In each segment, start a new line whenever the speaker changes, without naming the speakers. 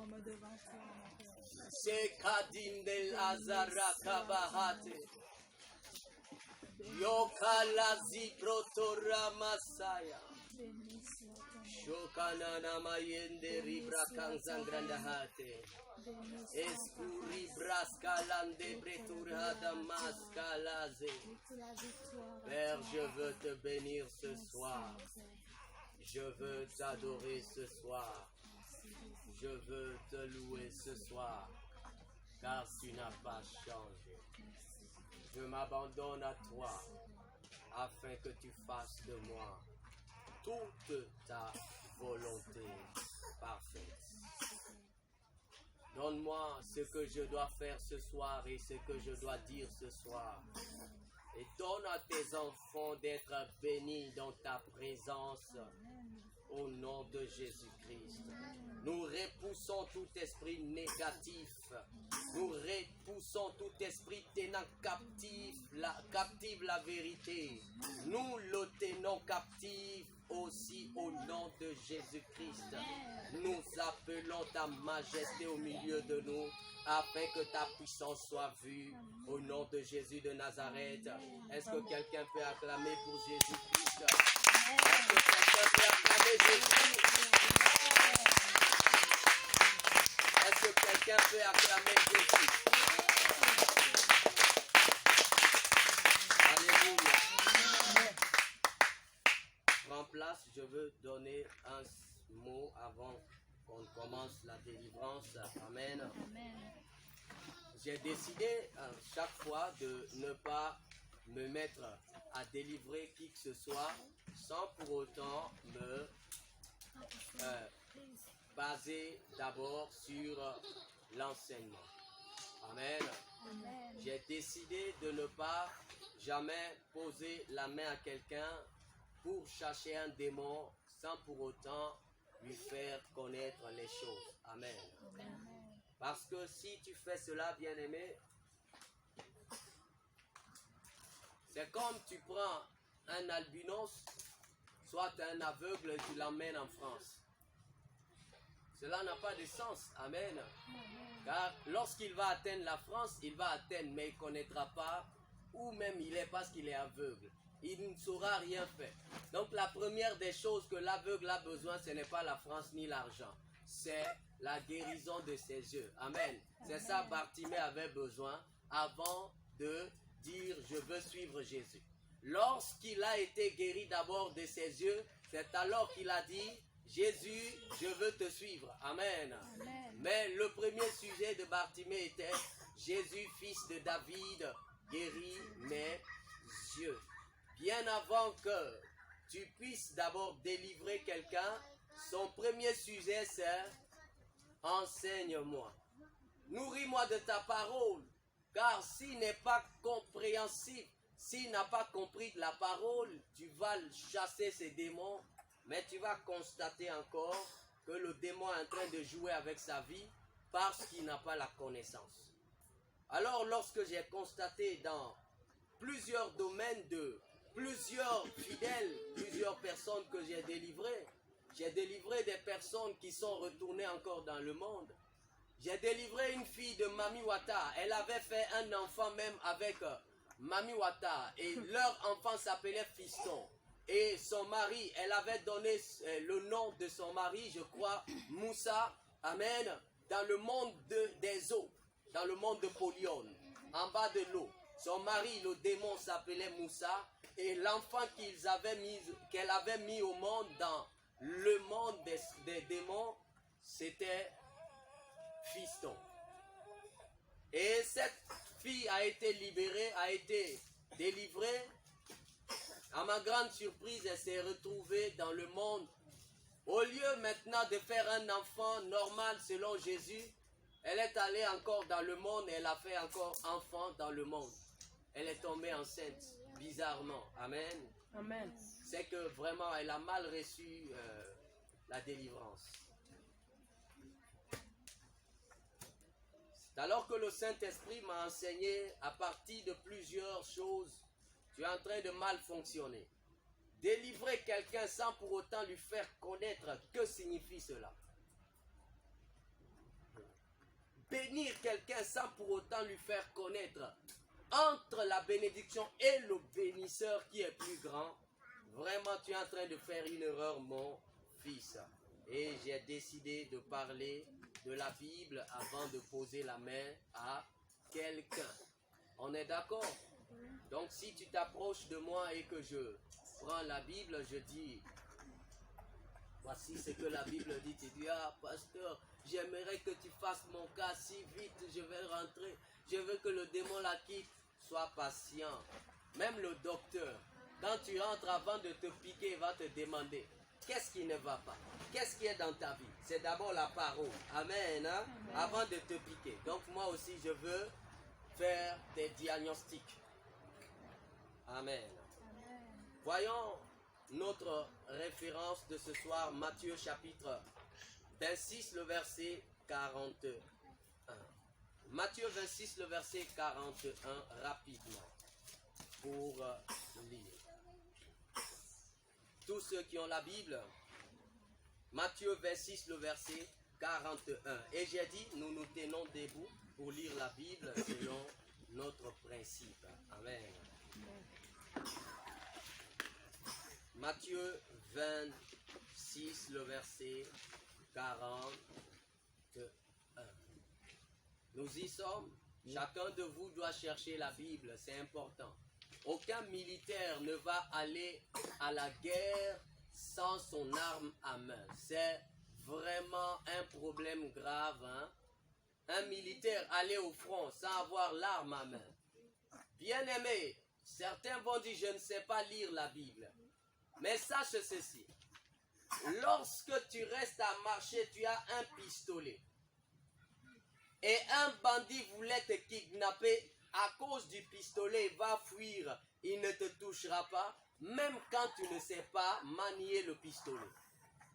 sommes devant toi, mon Père.
Sekadindel azarakabahate. Yokalazi protora masaya.
Béni soit ton nom.
Shokanana mayende ribra kanzangrandahate.
Béni soit
Eskuri braskalande breturhada maskalaze.
que la victoire
Père, je veux te bénir ce soir.
Père.
Je veux t'adorer ce soir. Je veux te louer ce soir. Car tu n'as pas changé. Je m'abandonne à toi afin que tu fasses de moi toute ta volonté parfaite. Donne-moi ce que je dois faire ce soir et ce que je dois dire ce soir. Et donne à tes enfants d'être bénis dans ta présence au nom de Jésus-Christ. Nous repoussons tout esprit négatif. Nous repoussons tout esprit tenant captive la vérité. Nous le tenons captif aussi au nom de Jésus-Christ. Nous appelons ta majesté au milieu de nous afin que ta puissance soit vue au nom de Jésus de Nazareth. Est-ce que quelqu'un peut acclamer pour Jésus-Christ? Est-ce que quelqu'un peut acclamer Jésus? Est-ce que quelqu'un peut acclamer Jésus? Alléluia. Prends place, je veux donner un mot avant qu'on commence la délivrance. Amen. J'ai décidé chaque fois de ne pas me mettre à délivrer qui que ce soit sans pour autant me baser d'abord sur l'enseignement. Amen. J'ai décidé de ne pas jamais poser la main à quelqu'un pour chercher un démon sans pour autant lui faire connaître les choses. Amen. Parce que si tu fais cela, bien-aimé, c'est comme tu prends un albinos, soit un aveugle et tu l'emmènes en France. Cela n'a pas de sens. Amen. Car lorsqu'il va atteindre la France, il va atteindre, mais il ne connaîtra pas où même il est parce qu'il est aveugle. Il ne saura rien faire. Donc la première des choses que l'aveugle a besoin, ce n'est pas la France ni l'argent. C'est la guérison de ses yeux. Amen. C'est ça Bartimée avait besoin avant de dire « Je veux suivre Jésus ». Lorsqu'il a été guéri d'abord de ses yeux, c'est alors qu'il a dit « Jésus, je veux te suivre ». Amen. Mais le premier sujet de Bartimée était « Jésus, fils de David, guéris mes yeux ». Bien avant que tu puisses d'abord délivrer quelqu'un, son premier sujet c'est « Enseigne-moi ». Nourris-moi de ta parole, car s'il n'est pas compréhensible, s'il n'a pas compris de la parole, tu vas chasser ces démons, mais tu vas constater encore que le démon est en train de jouer avec sa vie parce qu'il n'a pas la connaissance. Alors lorsque j'ai constaté dans plusieurs domaines de plusieurs fidèles, plusieurs personnes que j'ai délivrées des personnes qui sont retournées encore dans le monde. J'ai délivré une fille de Mami Wata. Elle avait fait un enfant même avec Mami Wata. Et leur enfant s'appelait Fiston. Et son mari, elle avait donné le nom de son mari, je crois, Moussa. Amen. Dans le monde des eaux. Dans le monde de Polion. En bas de l'eau. Son mari, le démon, s'appelait Moussa. Et l'enfant qu'elle avait mis au monde dans le monde des démons, c'était Fiston. Et cette fille a été libérée, a été délivrée. À ma grande surprise, elle s'est retrouvée dans le monde. Au lieu maintenant de faire un enfant normal selon Jésus, elle est allée encore dans le monde et elle a fait encore enfant dans le monde. Elle est tombée enceinte, bizarrement. Amen.
Amen.
C'est que vraiment, elle a mal reçu la délivrance. Alors que le Saint-Esprit m'a enseigné à partir de plusieurs choses, tu es en train de mal fonctionner. Délivrer quelqu'un sans pour autant lui faire connaître que signifie cela. bénir quelqu'un sans pour autant lui faire connaître entre la bénédiction et le bénisseur qui est plus grand, vraiment tu es en train de faire une erreur, mon fils. Et j'ai décidé de parler de la Bible avant de poser la main à quelqu'un. On est d'accord? Donc si tu t'approches de moi et que je prends la Bible, je dis, voici ce que la Bible dit. Tu dis, ah pasteur, j'aimerais que tu fasses mon cas si vite, je vais rentrer. Je veux que le démon la quitte. Sois patient. Même le docteur, quand tu rentres avant de te piquer, il va te demander, qu'est-ce qui ne va pas? Qu'est-ce qui est dans ta vie? C'est d'abord la parole. Amen. Hein? Amen. Avant de te piquer. Donc moi aussi, je veux faire des diagnostics. Amen. Amen. Voyons notre référence de ce soir, Matthieu chapitre 26, le verset 41. Matthieu 26, le verset 41, rapidement, pour lire. Tous ceux qui ont la Bible, Matthieu 26, le verset 41. Et j'ai dit, nous nous tenons debout pour lire la Bible selon notre principe. Amen. Matthieu 26, le verset 41. Nous y sommes. Chacun de vous doit chercher la Bible, c'est important. Aucun militaire ne va aller à la guerre sans son arme à main. C'est vraiment un problème grave. Hein? Un militaire aller au front sans avoir l'arme à main. Bien-aimé, certains vont dire, je ne sais pas lire la Bible. Mais sache ceci. Lorsque tu restes à marcher, tu as un pistolet. Et un bandit voulait te kidnapper, à cause du pistolet, il va fuir, il ne te touchera pas, même quand tu ne sais pas manier le pistolet.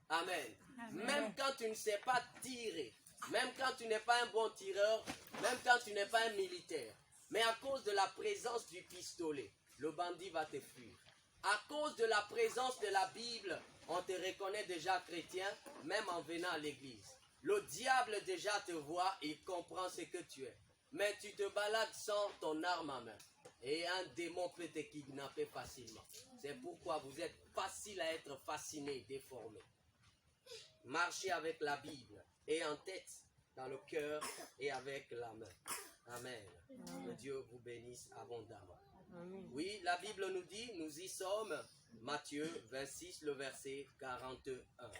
Amen. Amen. Même quand tu ne sais pas tirer, même quand tu n'es pas un bon tireur, même quand tu n'es pas un militaire, mais à cause de la présence du pistolet, le bandit va te fuir. À cause de la présence de la Bible, on te reconnaît déjà chrétien, même en venant à l'église. Le diable déjà te voit, il comprend ce que tu es. Mais tu te balades sans ton arme à main. Et un démon peut te kidnapper facilement. C'est pourquoi vous êtes facile à être fasciné, déformé. Marchez avec la Bible et en tête, dans le cœur et avec la main. Amen. Que Dieu vous bénisse abondamment. Amen. Oui, la Bible nous dit, nous y sommes. Matthieu 26, le verset 41.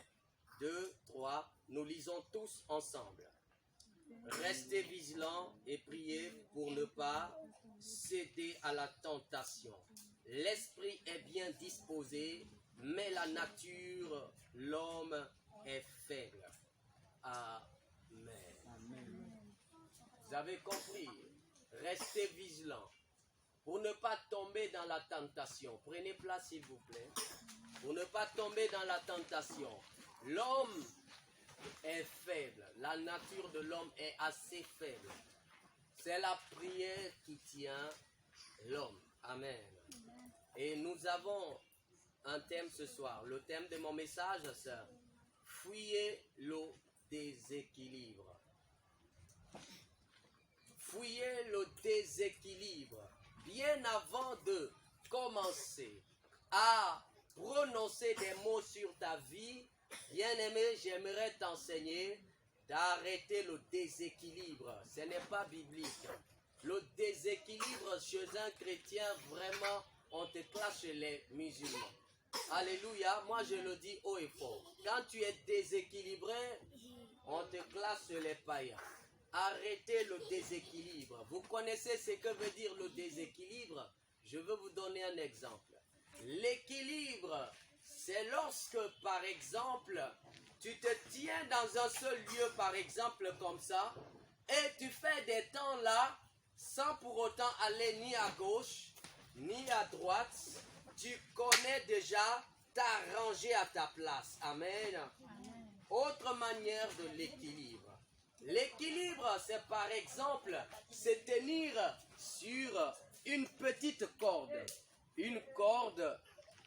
2, 3, nous lisons tous ensemble. Restez vigilants et priez pour ne pas céder à la tentation. L'esprit est bien disposé, mais la nature, l'homme est faible. Amen. Amen. Vous avez compris? Restez vigilants pour ne pas tomber dans la tentation. Prenez place s'il vous plaît. Pour ne pas tomber dans la tentation. L'homme est faible. La nature de l'homme est assez faible. C'est la prière qui tient l'homme. Amen. Et nous avons un thème ce soir. Le thème de mon message, c'est fuyez le déséquilibre. Fuyez le déséquilibre. Bien avant de commencer à prononcer des mots sur ta vie, bien-aimé, j'aimerais t'enseigner d'arrêter le déséquilibre. Ce n'est pas biblique. Le déséquilibre chez un chrétien, vraiment, on te classe chez les musulmans. Alléluia, moi je le dis haut et fort. Quand tu es déséquilibré, on te classe chez les païens. Arrêtez le déséquilibre. Vous connaissez ce que veut dire le déséquilibre? Je veux vous donner un exemple. L'équilibre, c'est lorsque, par exemple, tu te tiens dans un seul lieu, par exemple, comme ça, et tu fais des temps là, sans pour autant aller ni à gauche, ni à droite. Tu connais déjà t'arranger à ta place. Amen. Amen. Autre manière de l'équilibre. L'équilibre, c'est par exemple se tenir sur une petite corde. Une corde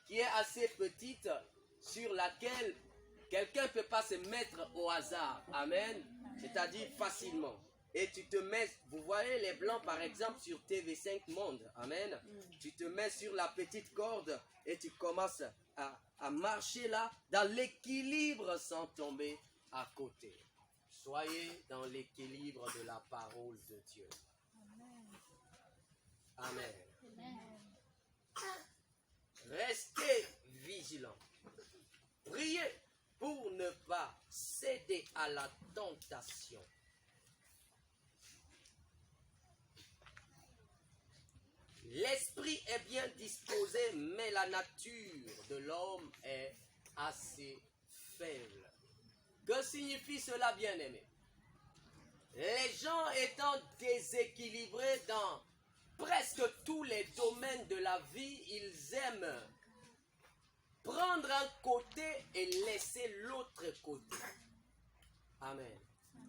qui est assez petite sur laquelle quelqu'un ne peut pas se mettre au hasard. Amen. C'est-à-dire facilement. et tu te mets, vous voyez les blancs par exemple sur TV5 Monde, amen. Tu te mets sur la petite corde et tu commences à marcher là dans l'équilibre sans tomber à côté. Soyez dans l'équilibre de la parole de Dieu. Amen. Restez vigilants. Priez pour ne pas céder à la tentation. L'esprit est bien disposé, mais la nature de l'homme est assez faible. Que signifie cela, bien-aimé? Les gens étant déséquilibrés dans presque tous les domaines de la vie, ils aiment prendre un côté et laisser l'autre côté. Amen.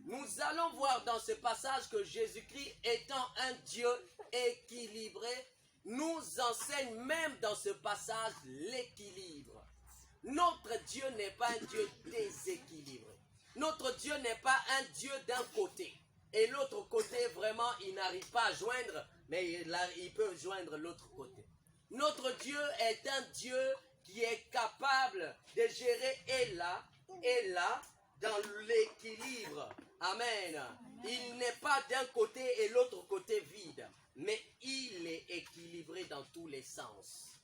Nous allons voir dans ce passage que Jésus-Christ, étant un Dieu équilibré, nous enseigne même dans ce passage l'équilibre. Notre Dieu n'est pas un Dieu déséquilibré. Notre Dieu n'est pas un Dieu d'un côté. Et l'autre côté, vraiment, il n'arrive pas à joindre, mais il peut joindre l'autre côté. Notre Dieu est un Dieu qui est capable de gérer et là, dans l'équilibre. Amen. Il n'est pas d'un côté et l'autre côté vide, mais il est équilibré dans tous les sens.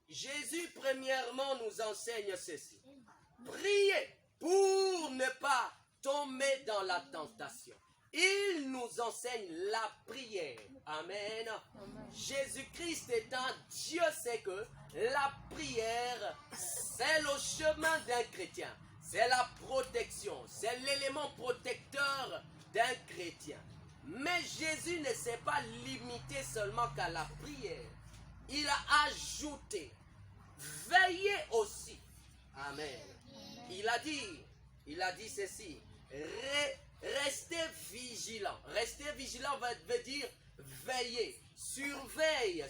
Jésus, premièrement, nous enseigne ceci. Priez pour ne pas tomber dans la tentation. Il nous enseigne la prière. Amen. Jésus-Christ étant Dieu sait que la prière, c'est le chemin d'un chrétien. C'est la protection. C'est l'élément protecteur d'un chrétien. Mais Jésus ne s'est pas limité seulement qu'à la prière. Il a ajouté, veillez aussi. Amen. Il a dit ceci, restez vigilant. Restez vigilant veut dire veiller, surveille,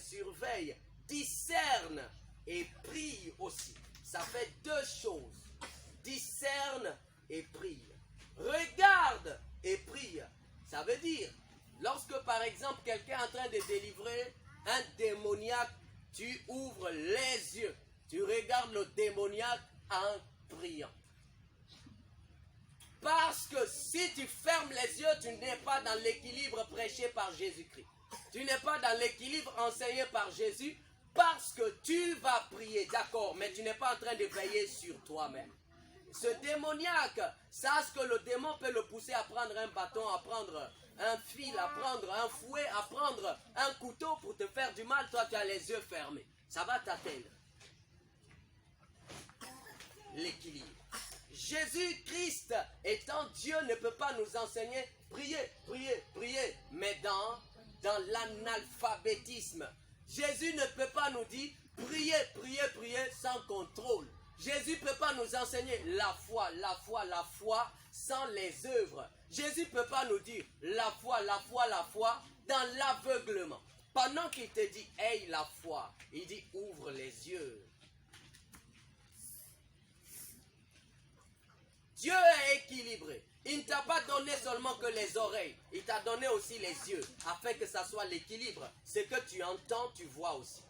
discerne et prie aussi. Ça fait deux choses. Discerne et prie. Regarde et prie. Ça veut dire, lorsque par exemple quelqu'un est en train de délivrer un démoniaque, tu ouvres les yeux. Tu regardes le démoniaque en priant. Parce que si tu fermes les yeux, tu n'es pas dans l'équilibre prêché par Jésus-Christ. Tu n'es pas dans l'équilibre enseigné par Jésus parce que tu vas prier, d'accord, mais tu n'es pas en train de veiller sur toi-même. Ce démoniaque, sache que le démon peut le pousser à prendre un bâton, à prendre un fil, à prendre un fouet, à prendre un couteau pour te faire du mal. Toi, tu as les yeux fermés. Ça va t'atteindre. L'équilibre. Jésus-Christ, étant Dieu, ne peut pas nous enseigner prier, mais dans l'analphabétisme. Jésus ne peut pas nous dire prier sans contrôle. Jésus ne peut pas nous enseigner la foi sans les œuvres. Jésus ne peut pas nous dire la foi dans l'aveuglement. Pendant qu'il te dit, aie la foi, il dit, ouvre les yeux. Dieu est équilibré. Il ne t'a pas donné seulement que les oreilles. Il t'a donné aussi les yeux, afin que ça soit l'équilibre. Ce que tu entends, tu vois aussi.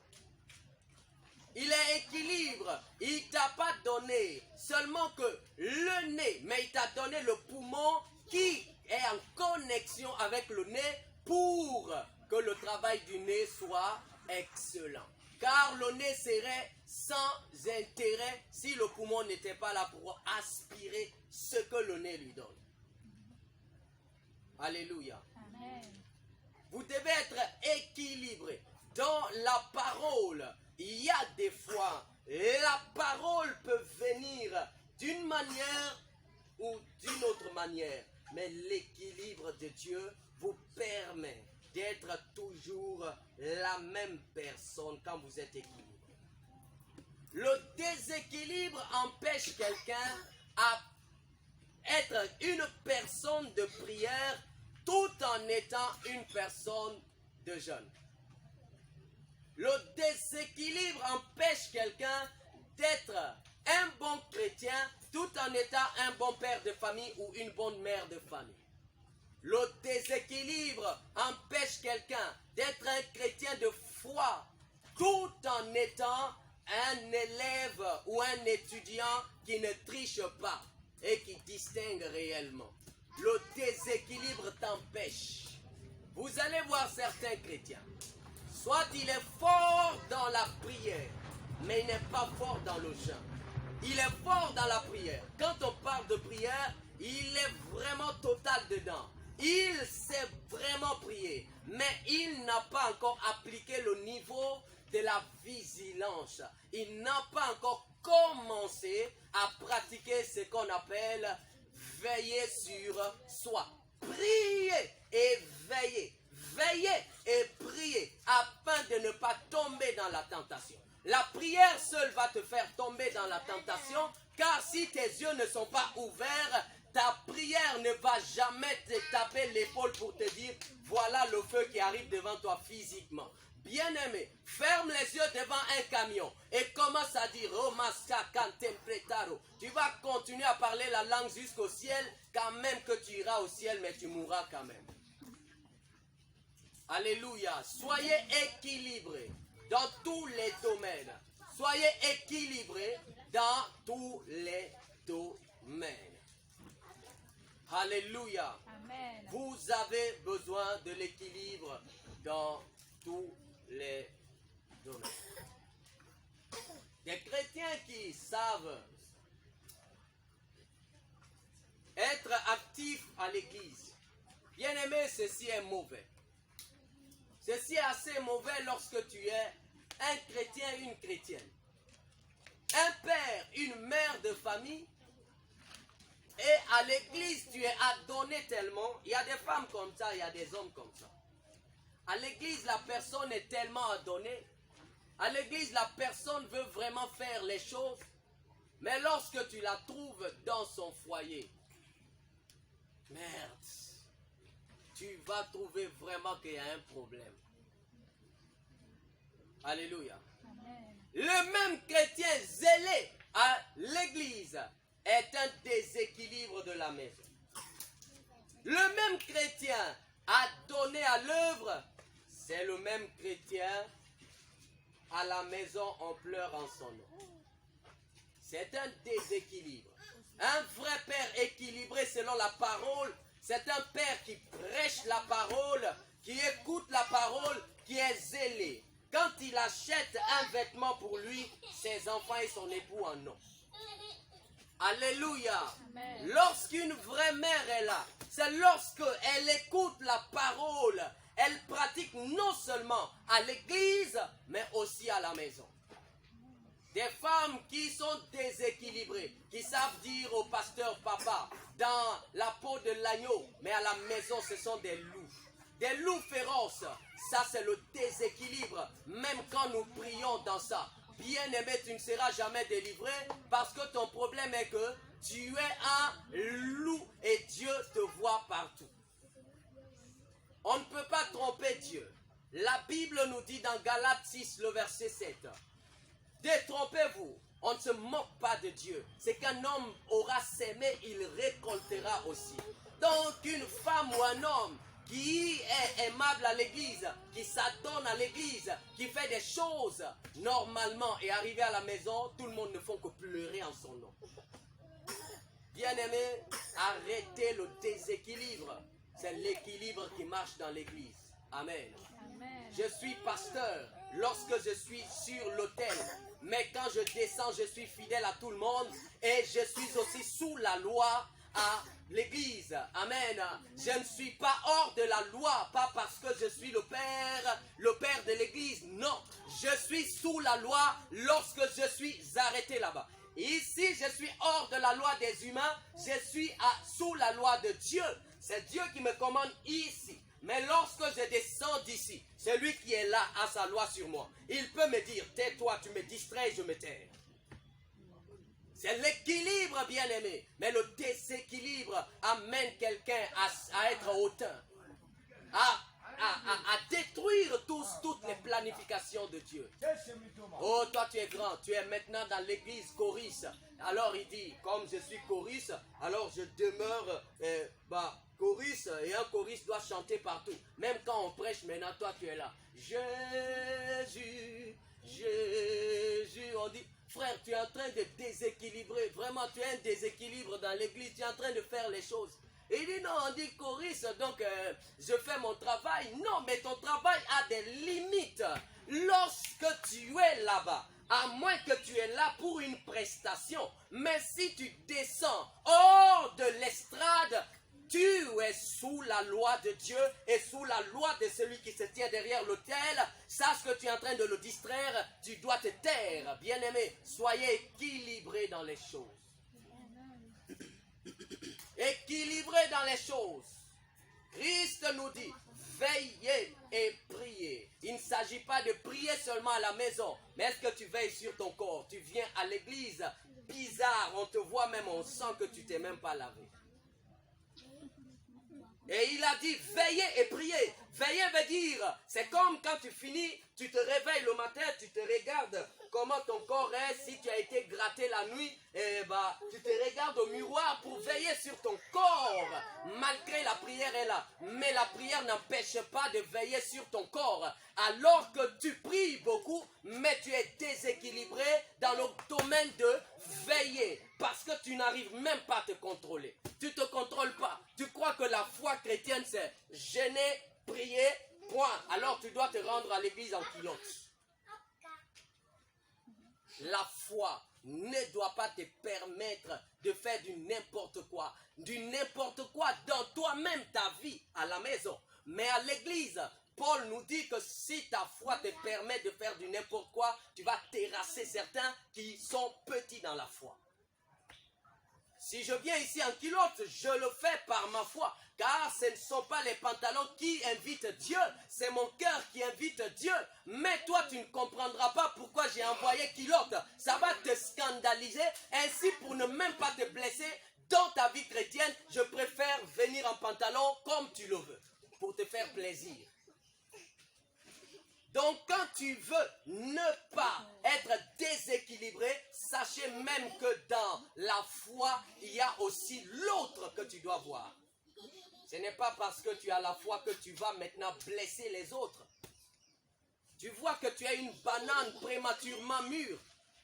Il est équilibre. Il ne t'a pas donné seulement que le nez, mais il t'a donné le poumon qui est en connexion avec le nez pour que le travail du nez soit excellent. Car le nez serait sans intérêt si le poumon n'était pas là pour aspirer ce que le nez lui donne. Alléluia.
Amen.
Vous devez être équilibré. Dans la parole, il y a des fois, la parole peut venir d'une manière ou d'une autre manière. Mais l'équilibre de Dieu vous permet d'être toujours la même personne quand vous êtes équilibré. Le déséquilibre empêche quelqu'un à être une personne de prière tout en étant une personne de jeûne. Le déséquilibre empêche quelqu'un d'être un bon chrétien tout en étant un bon père de famille ou une bonne mère de famille. Le déséquilibre empêche quelqu'un d'être un chrétien de foi tout en étant un élève ou un étudiant qui ne triche pas et qui distingue réellement. Le déséquilibre t'empêche. Vous allez voir certains chrétiens. Soit il est fort dans la prière, mais il n'est pas fort dans le jeûne. Il est fort dans la prière. Quand on parle de prière, il est vraiment total dedans. Il sait vraiment prier, mais il n'a pas encore appliqué le niveau de la vigilance. Il n'a pas encore commencé à pratiquer ce qu'on appelle veiller sur soi. Prier et veiller. Veiller et prier afin de ne pas tomber dans la tentation. La prière seule va te faire tomber dans la tentation, car si tes yeux ne sont pas ouverts, ta prière ne va jamais te taper l'épaule pour te dire voilà le feu qui arrive devant toi physiquement. Bien-aimé, ferme les yeux devant un camion et commence à dire tu vas continuer à parler la langue jusqu'au ciel, quand même que tu iras au ciel, mais tu mourras quand même. Alléluia. Soyez équilibrés dans tous les domaines. Soyez équilibrés dans tous les domaines. Alléluia.
Amen.
Vous avez besoin de l'équilibre dans tous les domaines. Des chrétiens qui savent être actifs à l'église. Bien aimé, ceci est mauvais. Ceci est assez mauvais lorsque tu es un chrétien, une chrétienne. Un père, une mère de famille. Et à l'église, tu es adonné tellement. Il y a des femmes comme ça, il y a des hommes comme ça. À l'église, la personne est tellement adonnée. À l'église, la personne veut vraiment faire les choses. Mais lorsque tu la trouves dans son foyer, merde, tu vas trouver vraiment qu'il y a un problème. Alléluia.
Amen.
Le même chrétien zélé à l'église est un déséquilibre de la maison. Le même chrétien adonné à l'œuvre, c'est le même chrétien à la maison, on pleure en son nom. C'est un déséquilibre. Un vrai père équilibré selon la parole, c'est un père qui prêche la parole, qui écoute la parole, qui est zélé. Quand il achète un vêtement pour lui, ses enfants et son époux en ont. Alléluia.
Amen.
Lorsqu'une vraie mère est là, c'est lorsqu'elle écoute la parole, elle pratique non seulement à l'église, mais aussi à la maison. Des femmes qui sont déséquilibrées, qui savent dire au pasteur papa, dans la peau de l'agneau, mais à la maison ce sont des loups. Des loups féroces, ça c'est le déséquilibre, même quand nous prions dans ça. Bien-aimé, tu ne seras jamais délivré parce que ton problème est que tu es un loup et Dieu te voit partout. On ne peut pas tromper Dieu. La Bible nous dit dans Galates 6, le verset 7, détrompez-vous, on ne se moque pas de Dieu. C'est qu'un homme aura sémé, il récoltera aussi. Donc une femme ou un homme qui est aimable à l'église, qui s'adonne à l'église, qui fait des choses normalement et arrivé à la maison, tout le monde ne font que pleurer en son nom. Bien-aimé, arrêtez le déséquilibre. C'est l'équilibre qui marche dans l'église. Amen.
Amen.
Je suis pasteur lorsque je suis sur l'autel. Mais quand je descends, je suis fidèle à tout le monde. Et je suis aussi sous la loi à l'église. Amen. Je ne suis pas hors de la loi, pas parce que je suis le père de l'église. Non, je suis sous la loi lorsque je suis arrêté là-bas. Ici, je suis hors de la loi des humains. Je suis sous la loi de Dieu. C'est Dieu qui me commande ici. Mais lorsque je descends d'ici, c'est lui qui est là à sa loi sur moi. Il peut me dire, tais-toi, tu me distrais, je me tais. C'est l'équilibre, bien-aimé. Mais le déséquilibre amène quelqu'un à être hautain, à à détruire toutes les planifications de Dieu. Oh, toi tu es grand, tu es maintenant dans l'église Coris. Alors il dit, comme je suis Coris, alors je demeure Coris, et un Coris doit chanter partout. Même quand on prêche, maintenant toi tu es là. Jésus, Jésus, on dit, frère, tu es en train de déséquilibrer. Vraiment, tu as un déséquilibre dans l'église, tu es en train de faire les choses. Et il dit non, on dit Coris, donc je fais mon travail. Non, mais ton travail a des limites. Lorsque tu es là-bas, à moins que tu es là pour une prestation, mais si tu descends hors de l'estrade, tu es sous la loi de Dieu et sous la loi de celui qui se tient derrière l'autel. Sache que tu es en train de le distraire, tu dois te taire. Bien-aimé, soyez équilibrés dans les choses. Équilibré dans les choses. Christ nous dit, veillez et priez. Il ne s'agit pas de prier seulement à la maison, mais est-ce que tu veilles sur ton corps? Tu viens à l'église, bizarre, on te voit même, on sent que tu t'es même pas lavé. Et il a dit, veillez et priez. Veiller veut dire, c'est comme quand tu finis, tu te réveilles le matin, tu te regardes comment ton corps est, si tu as été gratté la nuit, tu te regardes au miroir pour veiller sur ton corps. Malgré la prière est là. Mais la prière n'empêche pas de veiller sur ton corps. Alors que tu pries beaucoup, mais tu es déséquilibré dans le domaine de veiller. Parce que tu n'arrives même pas à te contrôler. Tu ne te contrôles pas. Tu crois que la foi chrétienne c'est jeûner, prier, point. Alors tu dois te rendre à l'église en culotte. La foi ne doit pas te permettre de faire du n'importe quoi. Du n'importe quoi dans toi-même, ta vie, à la maison. Mais à l'église, Paul nous dit que si ta foi te permet de faire du n'importe quoi, tu vas terrasser certains qui sont petits dans la foi. Si je viens ici en culotte, je le fais par ma foi. Car ce ne sont pas les pantalons qui invitent Dieu, c'est mon cœur qui invite Dieu. Mais toi, tu ne comprendras pas pourquoi j'ai envoyé culotte. Ça va te scandaliser. Ainsi, pour ne même pas te blesser dans ta vie chrétienne, je préfère venir en pantalon comme tu le veux, pour te faire plaisir. Donc quand tu veux ne pas être déséquilibré, sachez même que dans la foi, il y a aussi l'autre que tu dois voir. Ce n'est pas parce que tu as la foi que tu vas maintenant blesser les autres. Tu vois que tu as une banane prématurément mûre.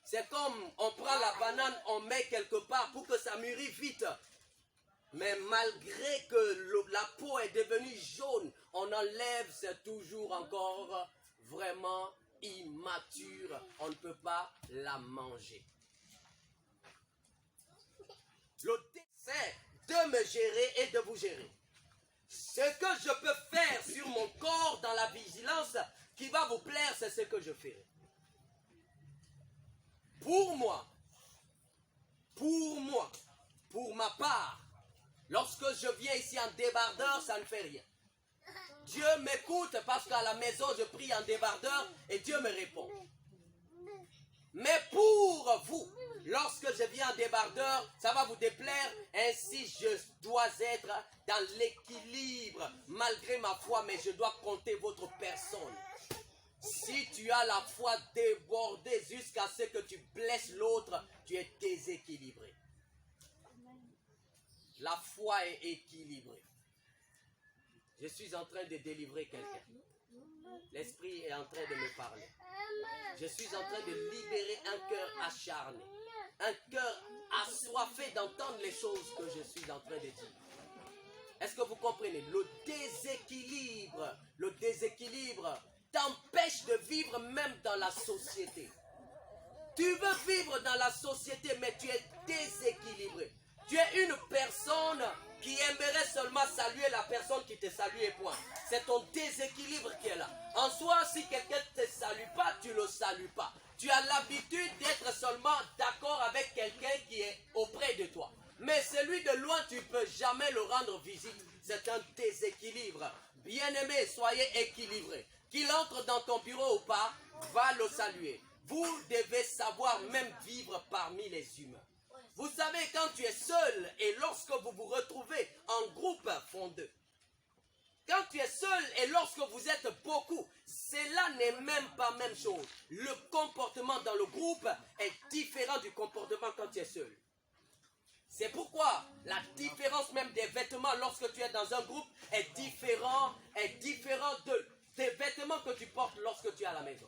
C'est comme on prend la banane, on met quelque part pour que ça mûrisse vite. Mais malgré que la peau est devenue jaune, on enlève, c'est toujours encore vraiment immature. On ne peut pas la manger. Le dessein de me gérer et de vous gérer. Ce que je peux faire sur mon corps dans la vigilance qui va vous plaire, c'est ce que je ferai. Pour moi, pour ma part, lorsque je viens ici en débardeur, ça ne fait rien. Dieu m'écoute parce qu'à la maison, je prie en débardeur et Dieu me répond. Mais pour vous, lorsque je viens en débardeur, ça va vous déplaire. Ainsi, je dois être dans l'équilibre, malgré ma foi, mais je dois compter votre personne. Si tu as la foi débordée jusqu'à ce que tu blesses l'autre, tu es déséquilibré. La foi est équilibrée. Je suis en train de délivrer quelqu'un. L'Esprit est en train de me parler. Je suis en train de libérer un cœur acharné. Un cœur assoiffé d'entendre les choses que je suis en train de dire. Est-ce que vous comprenez? Le déséquilibre t'empêche de vivre même dans la société. Tu veux vivre dans la société, mais tu es déséquilibré. Tu es une personne qui aimerait seulement saluer la personne qui te salue et point. C'est ton déséquilibre qui est là. En soi, si quelqu'un ne te salue pas, tu ne le salues pas. Tu as l'habitude d'être seulement d'accord avec quelqu'un qui est auprès de toi. Mais celui de loin, tu ne peux jamais le rendre visite. C'est un déséquilibre. Bien-aimé, soyez équilibrés. Qu'il entre dans ton bureau ou pas, va le saluer. Vous devez savoir même vivre parmi les humains. Vous savez, quand tu es seul et lorsque vous vous retrouvez en groupe, font deux. Quand tu es seul et lorsque vous êtes beaucoup, cela n'est même pas la même chose. Le comportement dans le groupe est différent du comportement quand tu es seul. C'est pourquoi la différence même des vêtements lorsque tu es dans un groupe est différent des vêtements que tu portes lorsque tu es à la maison.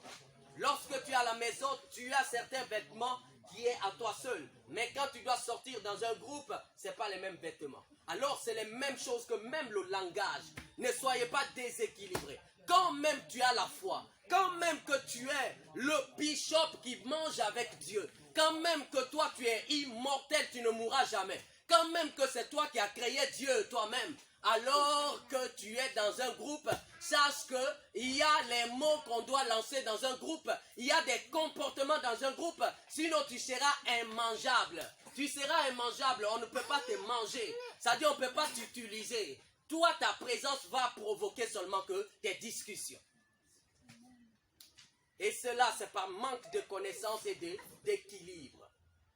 Lorsque tu es à la maison, tu as certains vêtements qui est à toi seul. Mais quand tu dois sortir dans un groupe, ce n'est pas les mêmes vêtements. Alors c'est les mêmes choses que même le langage. Ne soyez pas déséquilibrés. Quand même tu as la foi, quand même que tu es le bishop qui mange avec Dieu, quand même que toi tu es immortel, tu ne mourras jamais, quand même que c'est toi qui as créé Dieu toi-même, alors que tu es dans un groupe, sache qu'il y a les mots qu'on doit lancer dans un groupe, il y a des comportements dans un groupe, sinon tu seras immangeable. Tu seras immangeable, on ne peut pas te manger, c'est-à-dire on ne peut pas t'utiliser. Toi, ta présence va provoquer seulement que des discussions. Et cela, c'est par manque de connaissance et d'équilibre.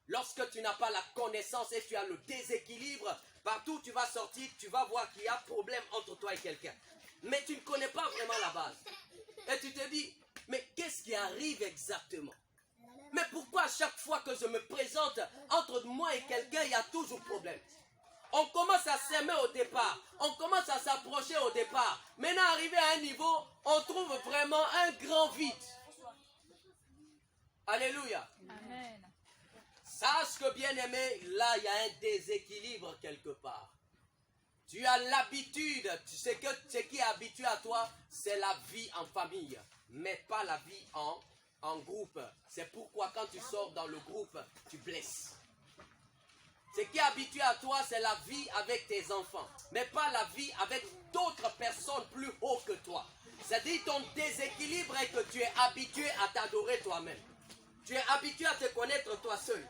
Lorsque tu n'as pas la connaissance et tu as le déséquilibre, partout où tu vas sortir, tu vas voir qu'il y a problème entre toi et quelqu'un. Mais tu ne connais pas vraiment la base. Et tu te dis, mais qu'est-ce qui arrive exactement? Mais pourquoi à chaque fois que je me présente entre moi et quelqu'un, il y a toujours problème? On commence à s'aimer au départ, on commence à s'approcher au départ. Maintenant, arrivé à un niveau, on trouve vraiment un grand vide. Alléluia.
Amen.
Sache que, bien-aimé, là, il y a un déséquilibre quelque part. Tu as l'habitude, ce qui est habitué à toi, c'est la vie en famille, mais pas la vie en groupe. C'est pourquoi quand tu sors dans le groupe, tu blesses. Ce qui est habitué à toi, c'est la vie avec tes enfants, mais pas la vie avec d'autres personnes plus haut que toi. C'est-à-dire ton déséquilibre est que tu es habitué à t'adorer toi-même. Tu es habitué à te connaître toi seul.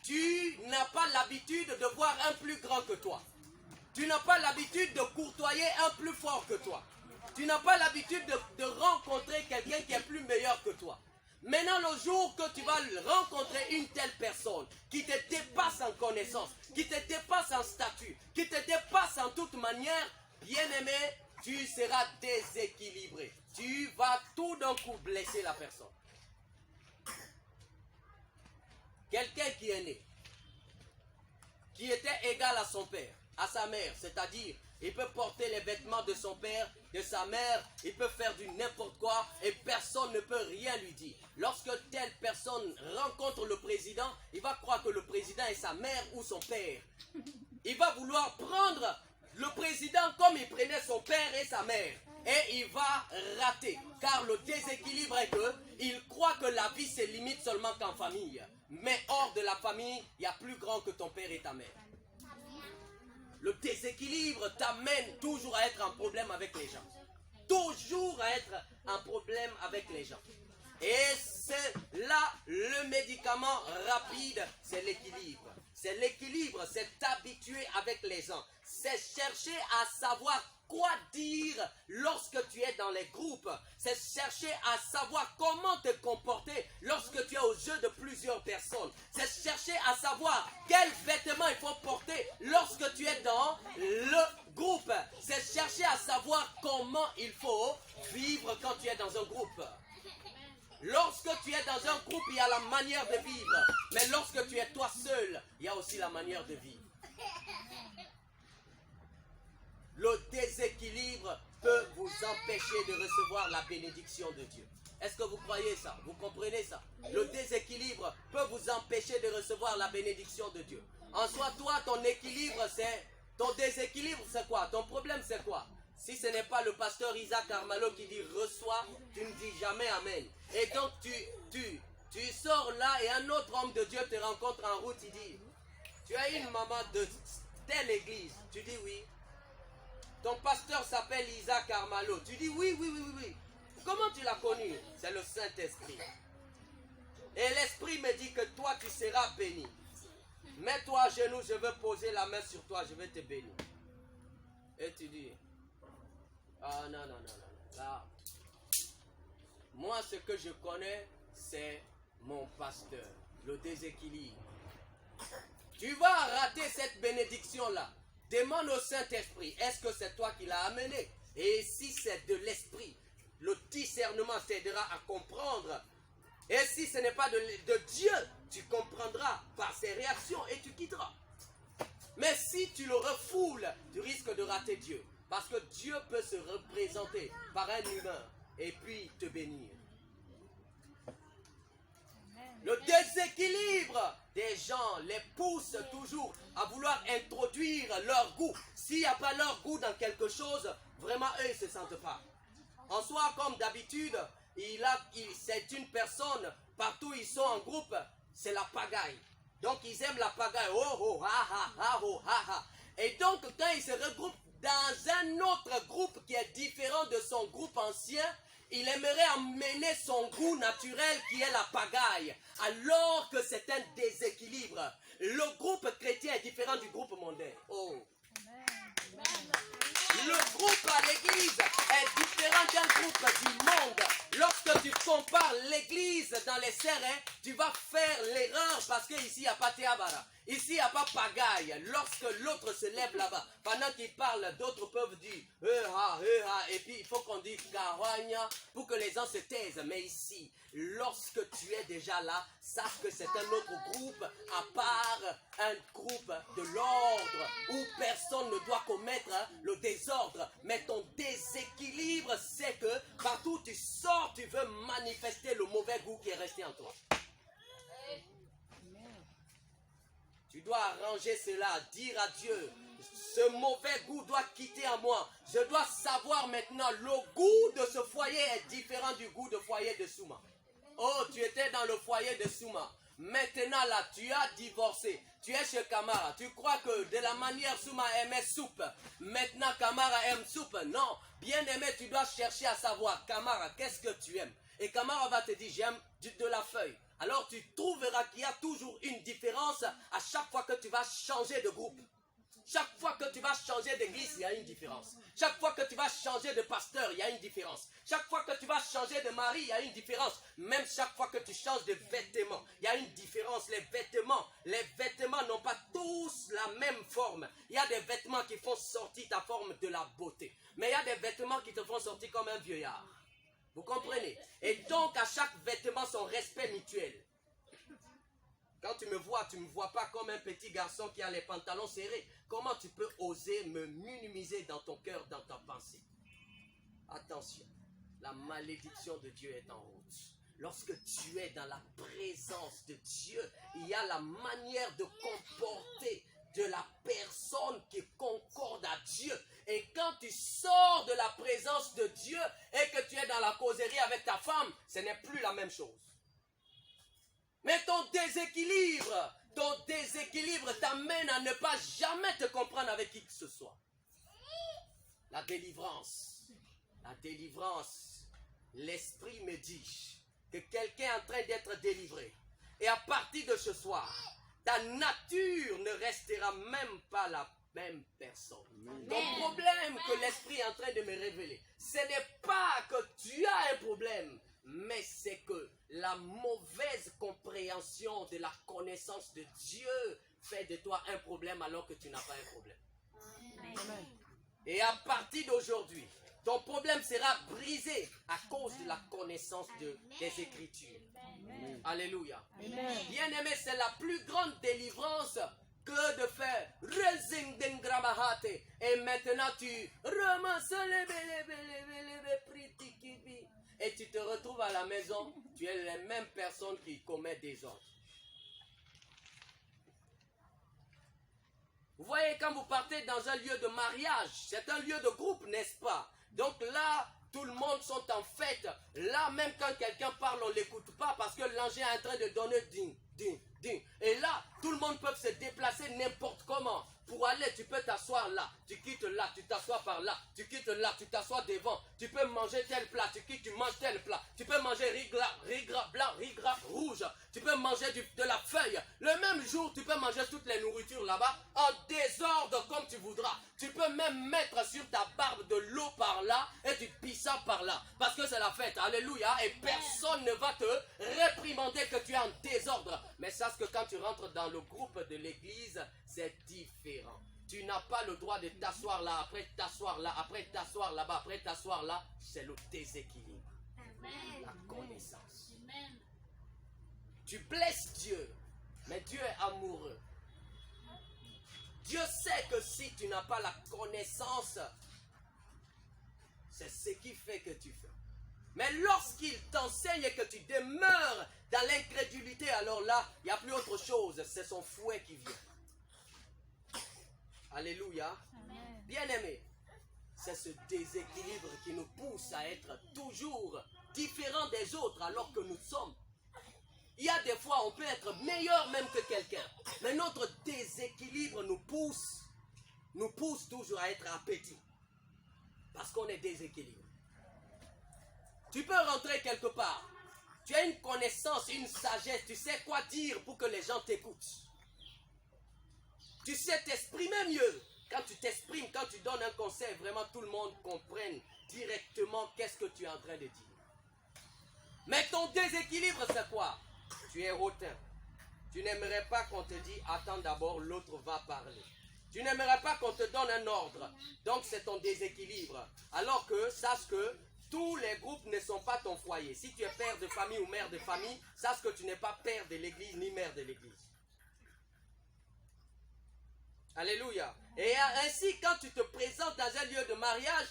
Tu n'as pas l'habitude de voir un plus grand que toi. Tu n'as pas l'habitude de courtoyer un plus fort que toi. Tu n'as pas l'habitude de rencontrer quelqu'un qui est plus meilleur que toi. Maintenant, le jour que tu vas rencontrer une telle personne qui te dépasse en connaissance, qui te dépasse en statut, qui te dépasse en toute manière, bien-aimé, tu seras déséquilibré. Tu vas tout d'un coup blesser la personne. Quelqu'un qui est né, qui était égal à son père, à sa mère, c'est-à-dire, il peut porter les vêtements de son père, de sa mère, il peut faire du n'importe quoi et personne ne peut rien lui dire. Lorsque telle personne rencontre le président, il va croire que le président est sa mère ou son père. Il va vouloir prendre le président comme il prenait son père et sa mère. Et il va rater, car le déséquilibre est qu'il croit que la vie se limite seulement qu'en famille. Mais hors de la famille, il y a plus grand que ton père et ta mère. Le déséquilibre t'amène toujours à être en problème avec les gens. Toujours à être en problème avec les gens. Et c'est là le médicament rapide, c'est l'équilibre. C'est l'équilibre, c'est t'habituer avec les gens. C'est chercher à savoir quoi dire lorsque tu es dans les groupes. C'est chercher à savoir comment te comporter lorsque tu es au jeu de plusieurs personnes. C'est chercher à savoir quels vêtements il faut porter lorsque tu es dans le groupe. C'est chercher à savoir comment il faut vivre quand tu es dans un groupe. Lorsque tu es dans un groupe, il y a la manière de vivre. Mais lorsque tu es toi seul, il y a aussi la manière de vivre. Le déséquilibre peut vous empêcher de recevoir la bénédiction de Dieu. Est-ce que vous croyez ça? Vous comprenez ça? Le déséquilibre peut vous empêcher de recevoir la bénédiction de Dieu. En soi, toi, ton équilibre, c'est... Ton déséquilibre, c'est quoi? Ton problème, c'est quoi? Si ce n'est pas le pasteur Isaac Armalo qui dit « reçois », tu ne dis jamais « amen ». Et donc, tu sors là et un autre homme de Dieu te rencontre en route, il dit « tu as une maman de telle église ». Tu dis « oui ». Ton pasteur s'appelle Isaac Armalo. Tu dis « oui, oui, oui, oui, oui ». Comment tu l'as connu? C'est le Saint-Esprit. Et l'Esprit me dit que toi, tu seras béni. Mets-toi à genoux, je veux poser la main sur toi, je vais te bénir. Et tu dis, ah non, non, non, non, là, moi ce que je connais, c'est mon pasteur, le déséquilibre. Tu vas rater cette bénédiction-là. Demande au Saint-Esprit, est-ce que c'est toi qui l'as amené? Et si c'est de l'esprit, le discernement t'aidera à comprendre. Et si ce n'est pas de Dieu, tu comprendras par ses réactions et tu quitteras. Mais si tu le refoules, tu risques de rater Dieu. Parce que Dieu peut se représenter par un humain et puis te bénir. Le déséquilibre des gens les pousse toujours à vouloir introduire leur goût. S'il n'y a pas leur goût dans quelque chose, vraiment eux ils ne se sentent pas. En soi, comme d'habitude, c'est une personne, partout ils sont en groupe, c'est la pagaille. Donc ils aiment la pagaille. Oh, oh, ha, ha, ha, oh, ha, ha. Et donc quand ils se regroupent dans un autre groupe qui est différent de son groupe ancien, il aimerait amener son goût naturel qui est la pagaille, alors que c'est un déséquilibre. Le groupe chrétien est différent du groupe mondain. Oh. Le groupe à l'église est différent d'un groupe du monde. Lorsque tu compares l'église dans les serrés, tu vas faire l'erreur parce qu'ici il n'y a pas Théabara. Ici il n'y a pas pagaille. Lorsque l'autre se lève là-bas, pendant qu'il parle, d'autres peuvent dire et puis il faut qu'on dise Karouania pour que les gens se taisent. Mais ici, lorsque tu es déjà là, sache que c'est un autre groupe à part un groupe de l'ordre où personne ne doit commettre le désordre. Mais ton déséquilibre, c'est que partout où tu sors, tu veux manifester le mauvais goût qui est resté en toi. Tu dois arranger cela, dire à Dieu, ce mauvais goût doit quitter en moi. Je dois savoir maintenant, le goût de ce foyer est différent du goût de foyer de Souma. Oh, tu étais dans le foyer de Souma. Maintenant là, tu as divorcé. Tu es chez Kamara. Tu crois que de la manière Souma aimait soupe, maintenant Kamara aime soupe. Non, bien aimé, tu dois chercher à savoir, Kamara, qu'est-ce que tu aimes? Et Kamara va te dire, j'aime de la feuille. Alors tu trouveras qu'il y a toujours une différence à chaque fois que tu vas changer de groupe. Chaque fois que tu vas changer d'église, il y a une différence. Chaque fois que tu vas changer de pasteur, il y a une différence. Chaque fois que tu vas changer de mari, il y a une différence. Même chaque fois que tu changes de vêtements, il y a une différence. Les vêtements n'ont pas tous la même forme. Il y a des vêtements qui font sortir ta forme de la beauté. Mais il y a des vêtements qui te font sortir comme un vieillard. Vous comprenez? Et donc à chaque vêtement son respect mutuel. Quand tu me vois pas comme un petit garçon qui a les pantalons serrés. Comment tu peux oser me minimiser dans ton cœur, dans ta pensée? Attention, la malédiction de Dieu est en route. Lorsque tu es dans la présence de Dieu, il y a la manière de comporter de la personne qui concorde à Dieu. Et quand tu sors de la présence de Dieu et que tu es dans la causerie avec ta femme, ce n'est plus la même chose. Mais ton déséquilibre t'amène à ne pas jamais te comprendre avec qui que ce soit. La délivrance, l'esprit me dit que quelqu'un est en train d'être délivré. Et à partir de ce soir, ta nature ne restera même pas la même personne. Ton problème que l'esprit est en train de me révéler, ce n'est pas que tu as un problème, mais c'est que la mauvaise compréhension de la connaissance de Dieu fait de toi un problème alors que tu n'as pas un problème. Amen. Et à partir d'aujourd'hui, ton problème sera brisé à cause de la connaissance des Écritures. Amen. Alléluia. Bien-aimé, c'est la plus grande délivrance que de faire. Et maintenant tu ramasses et tu te retrouves à la maison, tu es les mêmes personnes qui commettent des ordres. Vous voyez, quand vous partez dans un lieu de mariage, c'est un lieu de groupe, n'est-ce pas? Donc là, tout le monde sont en fête. Là, même quand quelqu'un parle, on ne l'écoute pas parce que l'engin est en train de donner ding, ding, ding. Et là, tout le monde peut se déplacer n'importe comment. Pour aller, tu peux t'asseoir là, tu quittes là, tu t'assois par là, tu quittes là, tu t'assois devant. Tu peux manger tel plat, tu quittes, tu manges tel plat. Tu peux manger riz gras blanc, riz gras rouge. Tu peux manger de la feuille. Le même jour, tu peux manger toutes les nourritures là-bas en désordre comme tu voudras. Tu peux même mettre sur ta barbe de l'eau par là et du pissa par là. Parce que c'est la fête, alléluia. Et personne ne va te réprimander que tu es en désordre. Mais sache que quand tu rentres dans le groupe de l'église, c'est différent. Tu n'as pas le droit de t'asseoir là, après t'asseoir là, après t'asseoir là-bas, après t'asseoir là. C'est le déséquilibre. La connaissance. Tu blesses Dieu, mais Dieu est amoureux. Dieu sait que si tu n'as pas la connaissance, c'est ce qui fait que tu fais. Mais lorsqu'il t'enseigne et que tu demeures dans l'incrédulité, alors là, il n'y a plus autre chose. C'est son fouet qui vient. Alléluia. Bien-aimé, c'est ce déséquilibre qui nous pousse à être toujours différents des autres alors que nous sommes. Il y a des fois, on peut être meilleur même que quelqu'un. Mais notre déséquilibre nous pousse toujours à être appétit. Parce qu'on est déséquilibré. Tu peux rentrer quelque part. Tu as une connaissance, une sagesse. Tu sais quoi dire pour que les gens t'écoutent. Tu sais t'exprimer mieux. Quand tu t'exprimes, quand tu donnes un conseil, vraiment tout le monde comprenne directement qu'est-ce que tu es en train de dire. Mais ton déséquilibre, c'est quoi? Tu es hautain. Tu n'aimerais pas qu'on te dise, attends d'abord, l'autre va parler. Tu n'aimerais pas qu'on te donne un ordre. Donc c'est ton déséquilibre. Alors que, sache que tous les groupes ne sont pas ton foyer. Si tu es père de famille ou mère de famille, sache que tu n'es pas père de l'église ni mère de l'église. Alléluia. Et ainsi, quand tu te présentes dans un lieu de mariage,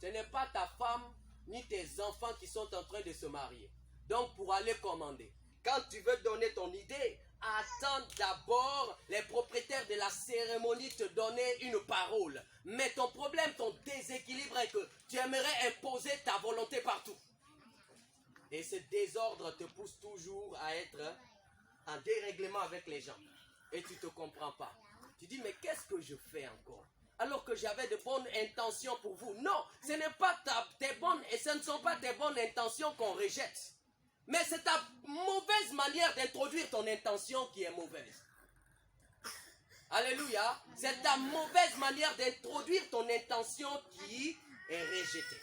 ce n'est pas ta femme ni tes enfants qui sont en train de se marier. Donc pour aller commander, quand tu veux donner ton idée, attends d'abord les propriétaires de la cérémonie te donner une parole. Mais ton problème, ton déséquilibre est que tu aimerais imposer ta volonté partout. Et ce désordre te pousse toujours à être en dérèglement avec les gens. Et tu ne te comprends pas. Tu dis, mais qu'est-ce que je fais encore? Alors que j'avais de bonnes intentions pour vous. Non, ce n'est pas tes bonnes, et ce ne sont pas tes bonnes intentions qu'on rejette. Mais c'est ta mauvaise manière d'introduire ton intention qui est mauvaise. Alléluia. C'est ta mauvaise manière d'introduire ton intention qui est rejetée.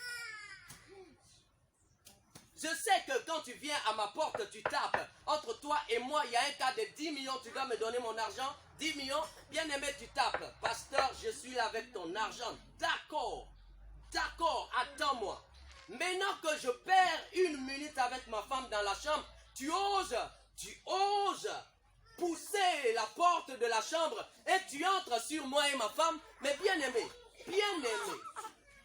Je sais que quand tu viens à ma porte, tu tapes. Entre toi et moi, il y a un cas de 10 millions. Tu dois me donner mon argent. 10 millions. Bien aimé, tu tapes. Pasteur, je suis là avec ton argent. D'accord. D'accord, attends-moi. Maintenant que je perds une minute avec ma femme dans la chambre, tu oses pousser la porte de la chambre et tu entres sur moi et ma femme. Mais bien aimé,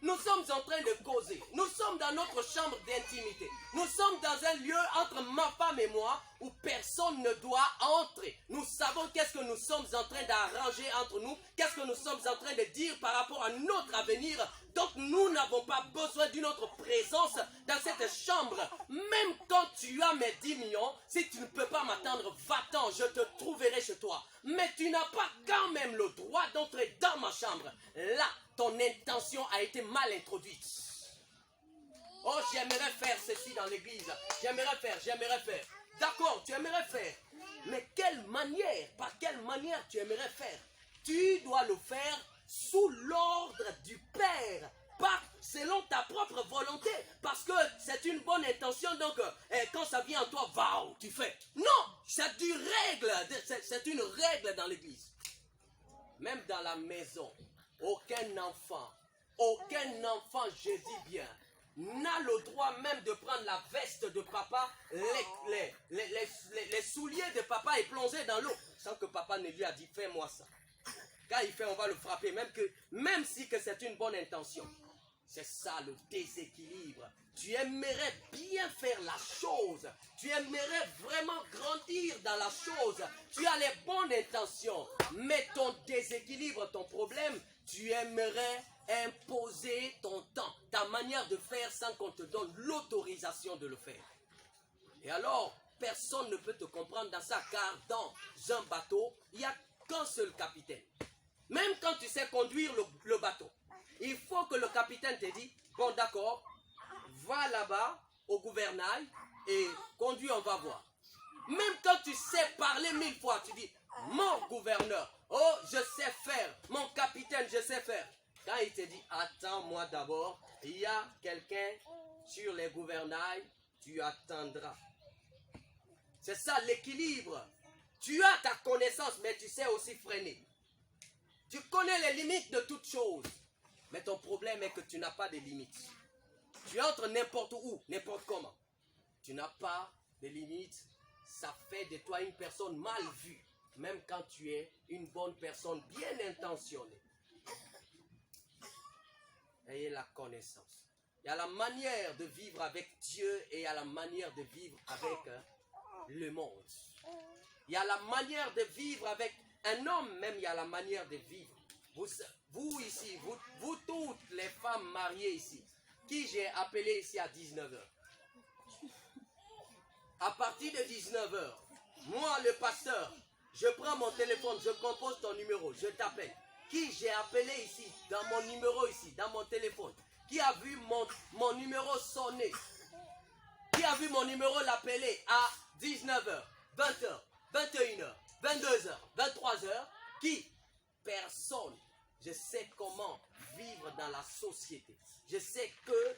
nous sommes en train de causer. Nous sommes dans notre chambre d'intimité. Nous sommes dans un lieu entre ma femme et moi où personne ne doit entrer. Nous savons qu'est-ce que nous sommes en train d'arranger entre nous, qu'est-ce que nous sommes en train de dire par rapport à notre avenir. Donc nous n'avons pas besoin d'une autre présence dans cette chambre. Même quand tu as mes 10 millions, si tu ne peux pas m'attendre, va-t'en, je te trouverai chez toi. Mais tu n'as pas quand même le droit d'entrer dans ma chambre. Là, ton intention a été mal introduite. Oh, j'aimerais faire ceci dans l'église. J'aimerais faire. D'accord, tu aimerais faire. Mais quelle manière, par quelle manière tu aimerais faire? Tu dois le faire sous l'ordre du Père, pas selon ta propre volonté, parce que c'est une bonne intention, donc quand ça vient en toi, waouh, tu fais. Non, c'est une règle dans l'église. Même dans la maison, aucun enfant, je dis bien, n'a le droit même de prendre la veste de papa, les souliers de papa et plonger dans l'eau, sans que papa ne lui a dit, fais-moi ça. Quand il fait, on va le frapper, même si que c'est une bonne intention. C'est ça le déséquilibre. Tu aimerais bien faire la chose. Tu aimerais vraiment grandir dans la chose. Tu as les bonnes intentions. Mais ton déséquilibre, ton problème, tu aimerais imposer ton temps, ta manière de faire sans qu'on te donne l'autorisation de le faire. Et alors, personne ne peut te comprendre dans ça, car dans un bateau, il n'y a qu'un seul capitaine. Même quand tu sais conduire le bateau, il faut que le capitaine te dise, bon d'accord, va là-bas au gouvernail et conduis, on va voir. Même quand tu sais parler 1000 fois, tu dis, mon gouverneur, oh je sais faire, mon capitaine je sais faire. Quand il te dit, attends-moi d'abord, il y a quelqu'un sur les gouvernails, tu attendras. C'est ça l'équilibre. Tu as ta connaissance, mais tu sais aussi freiner. Tu connais les limites de toutes choses. Mais ton problème est que tu n'as pas de limites. Tu entres n'importe où, n'importe comment. Tu n'as pas de limites. Ça fait de toi une personne mal vue. Même quand tu es une bonne personne bien intentionnée. Ayez la connaissance. Il y a la manière de vivre avec Dieu et il y a la manière de vivre avec le monde. Il y a la manière de vivre avec un homme, même il y a la manière de vivre. Vous ici, vous toutes les femmes mariées ici, qui j'ai appelé ici à 19h. À partir de 19h, moi le pasteur, je prends mon téléphone, je compose ton numéro, je t'appelle. Qui j'ai appelé ici, dans mon numéro ici, dans mon téléphone. Qui a vu mon numéro sonner? Qui a vu mon numéro l'appeler à 19h, 20h, 21h, 22h, 23h? Qui? Personne. Je sais comment vivre dans la société. Je sais que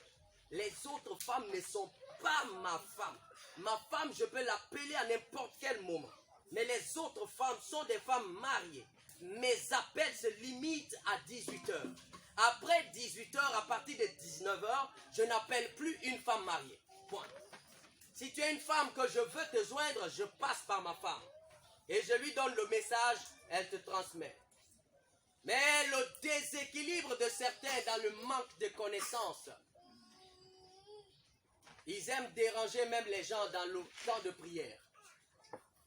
les autres femmes ne sont pas ma femme. Ma femme, je peux l'appeler à n'importe quel moment. Mais les autres femmes sont des femmes mariées. Mes appels se limitent à 18h. Après 18h, à partir de 19h, je n'appelle plus une femme mariée. Point. Si tu es une femme que je veux te joindre, je passe par ma femme. Et je lui donne le message, elle te transmet. Mais le déséquilibre de certains dans le manque de connaissances, ils aiment déranger même les gens dans le temps de prière.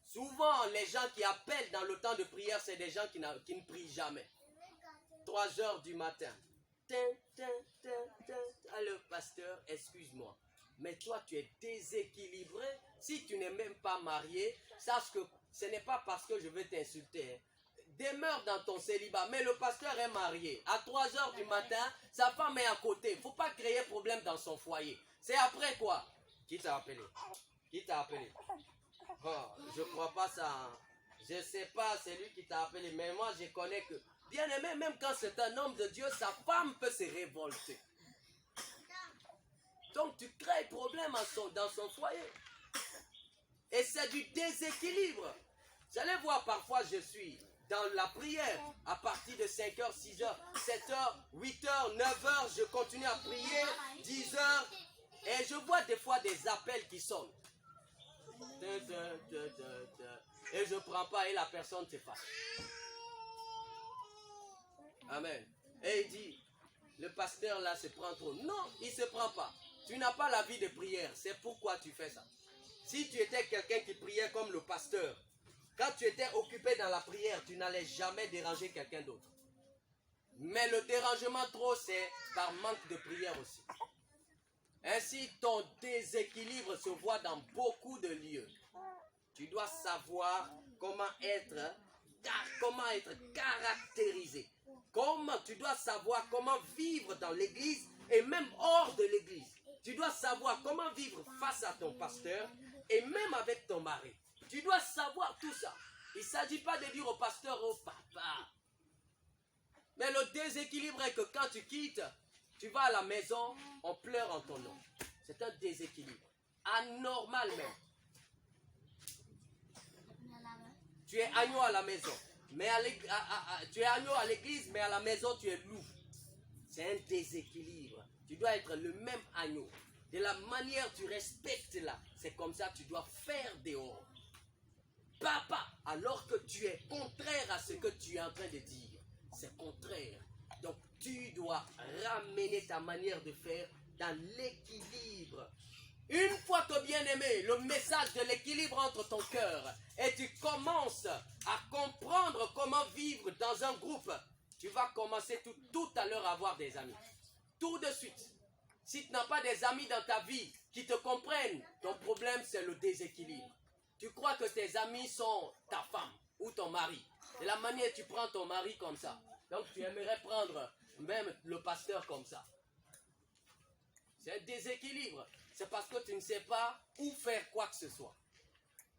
Souvent, les gens qui appellent dans le temps de prière, c'est des gens qui ne prient jamais. 3h du matin. Allô, pasteur, excuse-moi. Mais toi, tu es déséquilibré. Si tu n'es même pas marié, sache que ce n'est pas parce que je veux t'insulter. Hein. Demeure dans ton célibat. Mais le pasteur est marié. À 3h du matin, sa femme est à côté. Il ne faut pas créer problème dans son foyer. C'est après quoi? Qui t'a appelé? Qui t'a appelé? Oh, je crois pas ça. Hein. Je sais pas, c'est lui qui t'a appelé. Mais moi, je connais que, bien aimé, même quand c'est un homme de Dieu, sa femme peut se révolter. Donc, tu crées problème dans son foyer. Et c'est du déséquilibre. Vous allez voir, parfois, je suis dans la prière. À partir de 5h, 6h, 7h, 8h, 9h, je continue à prier. 10h. Et je vois des fois des appels qui sonnent. Et je ne prends pas et la personne s'efface. Amen. Et il dit, le pasteur là se prend trop. Non, il ne se prend pas. Tu n'as pas la vie de prière. C'est pourquoi tu fais ça. Si tu étais quelqu'un qui priait comme le pasteur, quand tu étais occupé dans la prière, tu n'allais jamais déranger quelqu'un d'autre. Mais le dérangement trop, c'est par manque de prière aussi. Ainsi, ton déséquilibre se voit dans beaucoup de lieux. Tu dois savoir comment être caractérisé. Tu dois savoir comment vivre dans l'église et même hors de l'église. Tu dois savoir comment vivre face à ton pasteur et même avec ton mari. Tu dois savoir tout ça. Il ne s'agit pas de dire au pasteur, oh papa. Mais le déséquilibre est que quand tu quittes, tu vas à la maison, on pleure en ton nom. C'est un déséquilibre. Anormal même. Tu es agneau à la maison. Mais tu es agneau à l'église, mais à la maison, tu es loup. C'est un déséquilibre. Tu dois être le même agneau. De la manière tu respectes là, c'est comme ça que tu dois faire dehors. Papa, alors que tu es contraire à ce que tu es en train de dire. C'est contraire. Donc tu dois ramener ta manière de faire dans l'équilibre. Une fois que bien aimé, le message de l'équilibre entre ton cœur et tu commences à comprendre comment vivre dans un groupe, tu vas commencer tout à l'heure à avoir des amis. Tout de suite. Si tu n'as pas des amis dans ta vie qui te comprennent, ton problème c'est le déséquilibre. Tu crois que tes amis sont ta femme ou ton mari. De la manière tu prends ton mari comme ça. Donc tu aimerais prendre même le pasteur comme ça. C'est un déséquilibre. C'est parce que tu ne sais pas où faire quoi que ce soit.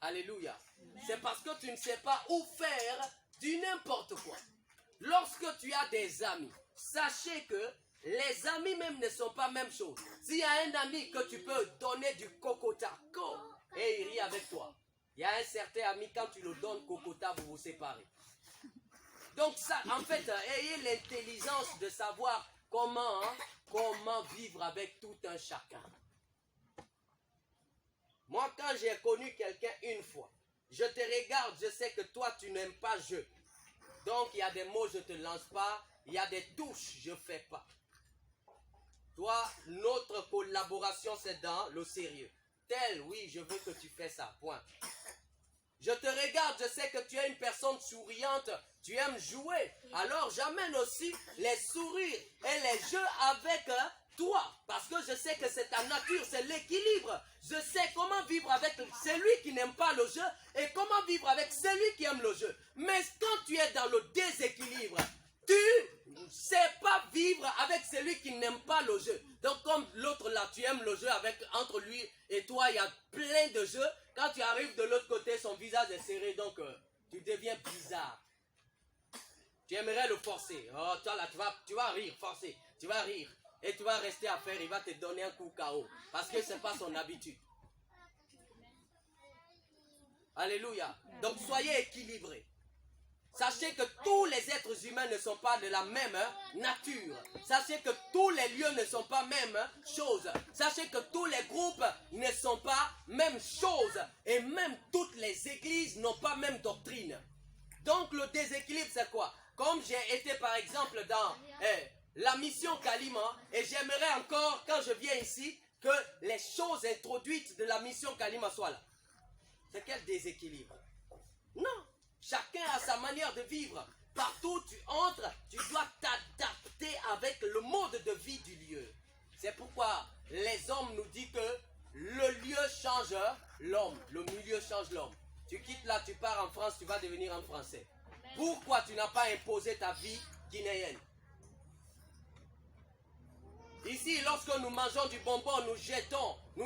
Alléluia. C'est parce que tu ne sais pas où faire du n'importe quoi. Lorsque tu as des amis, sachez que les amis même ne sont pas la même chose. S'il y a un ami que tu peux donner du cocota, et il rit avec toi. Il y a un certain ami, quand tu le donnes cocota, vous vous séparez. Donc ça, en fait, ayez l'intelligence de savoir comment vivre avec tout un chacun. Moi, quand j'ai connu quelqu'un une fois, je te regarde, je sais que toi, tu n'aimes pas je. Donc, il y a des mots, je ne te lance pas. Il y a des touches, je ne fais pas. Toi, notre collaboration, c'est dans le sérieux. Tel, oui, je veux que tu fais ça, point. Je te regarde, je sais que tu es une personne souriante, tu aimes jouer. Alors, j'amène aussi les sourires et les jeux avec toi. Parce que je sais que c'est ta nature, c'est l'équilibre. Je sais comment vivre avec celui qui n'aime pas le jeu et comment vivre avec celui qui aime le jeu. Mais quand tu es dans le déséquilibre, tu ne sais pas vivre avec celui qui n'aime pas le jeu. Donc comme l'autre là, tu aimes le jeu entre lui et toi, il y a plein de jeux. Quand tu arrives de l'autre côté, son visage est serré, donc tu deviens bizarre. Tu aimerais le forcer. Oh, toi là, tu vas rire, forcer. Tu vas rire. Et tu vas rester à faire, il va te donner un coup KO. Parce que ce n'est pas son habitude. Alléluia. Donc soyez équilibrés. Sachez que tous les êtres humains ne sont pas de la même nature. Sachez que tous les lieux ne sont pas même chose. Sachez que tous les groupes ne sont pas même chose. Et même toutes les églises n'ont pas même doctrine. Donc le déséquilibre c'est quoi? Comme j'ai été par exemple dans la mission Kalima, et j'aimerais encore quand je viens ici que les choses introduites de la mission Kalima soient là. C'est quel déséquilibre? Non. Chacun a sa manière de vivre. Partout où tu entres, tu dois t'adapter avec le mode de vie du lieu. C'est pourquoi les hommes nous disent que le lieu change l'homme, le milieu change l'homme. Tu quittes là, tu pars en France, tu vas devenir un Français. Pourquoi tu n'as pas imposé ta vie guinéenne? Ici, lorsque nous mangeons du bonbon, nous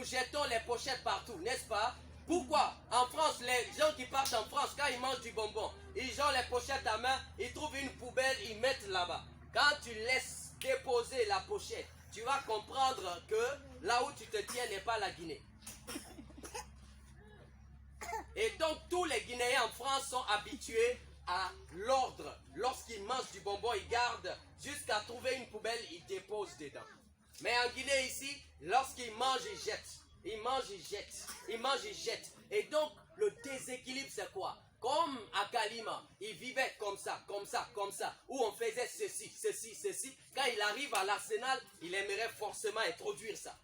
jetons les pochettes partout, n'est-ce pas? Pourquoi? En France, les gens qui partent en France, quand ils mangent du bonbon, ils ont les pochettes à main, ils trouvent une poubelle, ils mettent là-bas. Quand tu laisses déposer la pochette, tu vas comprendre que là où tu te tiens n'est pas la Guinée. Et donc, tous les Guinéens en France sont habitués à l'ordre. Lorsqu'ils mangent du bonbon, ils gardent jusqu'à trouver une poubelle, ils déposent dedans. Mais en Guinée ici, lorsqu'ils mangent, ils jettent. Ils mangent, ils jettent. Ils mangent, ils jettent. Et donc, le déséquilibre, c'est quoi? Comme à Kalima, ils vivaient comme ça, comme ça, comme ça. Où on faisait ceci, ceci, ceci. Quand il arrive à l'Arsenal, il aimerait forcément introduire ça.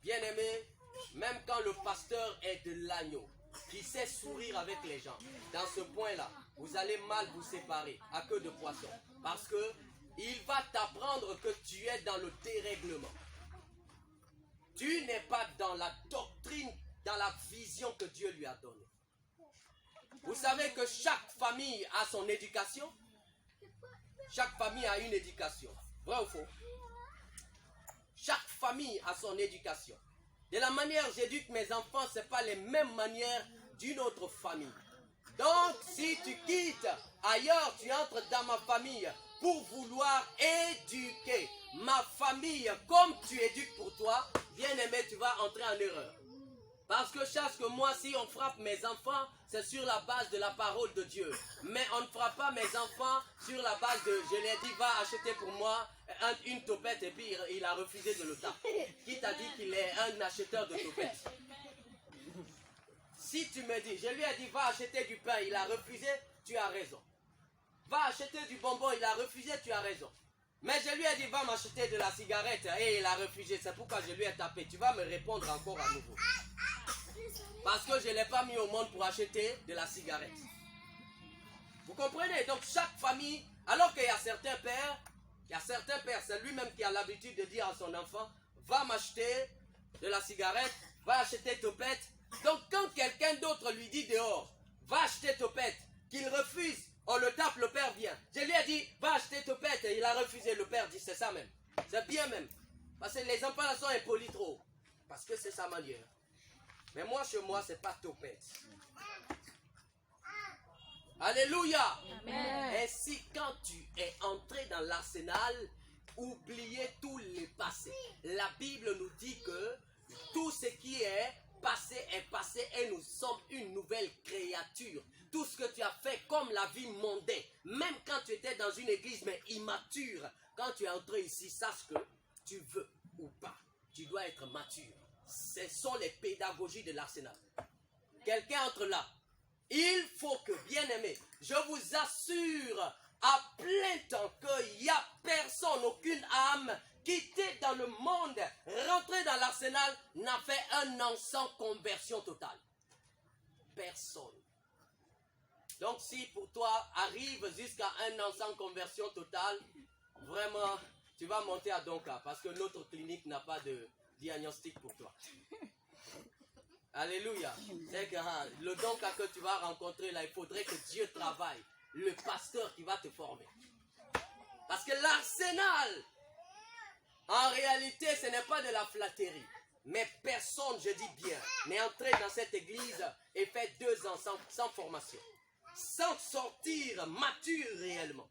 Bien aimé, même quand le pasteur est de l'agneau, qui sait sourire avec les gens, dans ce point-là, vous allez mal vous séparer à queue de poisson. Parce que il va t'apprendre que tu es dans le dérèglement. Tu n'es pas dans la doctrine, dans la vision que Dieu lui a donnée. Vous savez que chaque famille a son éducation. Chaque famille a une éducation. Vrai ou faux? Chaque famille a son éducation. De la manière j'éduque mes enfants, ce n'est pas les mêmes manières d'une autre famille. Donc, si tu quittes ailleurs, tu entres dans ma famille pour vouloir éduquer ma famille comme tu éduques pour toi, bien aimé, tu vas entrer en erreur. Parce que sache que moi, si on frappe mes enfants, c'est sur la base de la parole de Dieu. Mais on ne frappe pas mes enfants sur la base de, je lui ai dit, va acheter pour moi une topette, et puis il a refusé de le taper. Qui t'a dit qu'il est un acheteur de topettes? Si tu me dis, je lui ai dit, va acheter du pain, il a refusé, tu as raison. Va acheter du bonbon, il a refusé, tu as raison. Mais je lui ai dit, va m'acheter de la cigarette, et il a refusé, c'est pourquoi je lui ai tapé. Tu vas me répondre encore à nouveau. Parce que je ne l'ai pas mis au monde pour acheter de la cigarette. Vous comprenez? Donc chaque famille, alors qu'il y a certains pères, c'est lui-même qui a l'habitude de dire à son enfant, va m'acheter de la cigarette, va acheter topette. Donc quand quelqu'un d'autre lui dit dehors, va acheter topette, qu'il refuse, on le tape, le père vient. Je lui ai dit, va acheter topette, et il a refusé, le père dit, c'est ça même. C'est bien même. Parce que les enfants là sont impolis trop. Parce que c'est sa manière. Mais moi, chez moi, c'est pas topette. Alléluia.
Amen.
Ainsi, quand tu es entré dans l'arsenal, oubliez tous les passés. La Bible nous dit que tout ce qui est passé et nous sommes une nouvelle créature. tout ce que tu as fait comme la vie mondaine, même quand tu étais dans une église mais immature, quand tu es entré ici, sache que tu veux ou pas, tu dois être mature. Ce sont les pédagogies de l'Arsenal. Quelqu'un entre là. Il faut que, bien aimé, je vous assure à plein temps qu'il n'y a personne, aucune âme qui était dans le monde, rentré dans l'Arsenal, n'a fait un an sans conversion totale. Personne. Donc si pour toi arrive jusqu'à un an sans conversion totale, vraiment, tu vas monter à Donka parce que notre clinique n'a pas de diagnostic pour toi. Alléluia. C'est que le Donka que tu vas rencontrer là, il faudrait que Dieu travaille. Le pasteur qui va te former. Parce que l'Arsenal, en réalité, ce n'est pas de la flatterie. Mais personne, je dis bien, n'est entré dans cette église et fait 2 ans sans formation. Sans sortir mature réellement.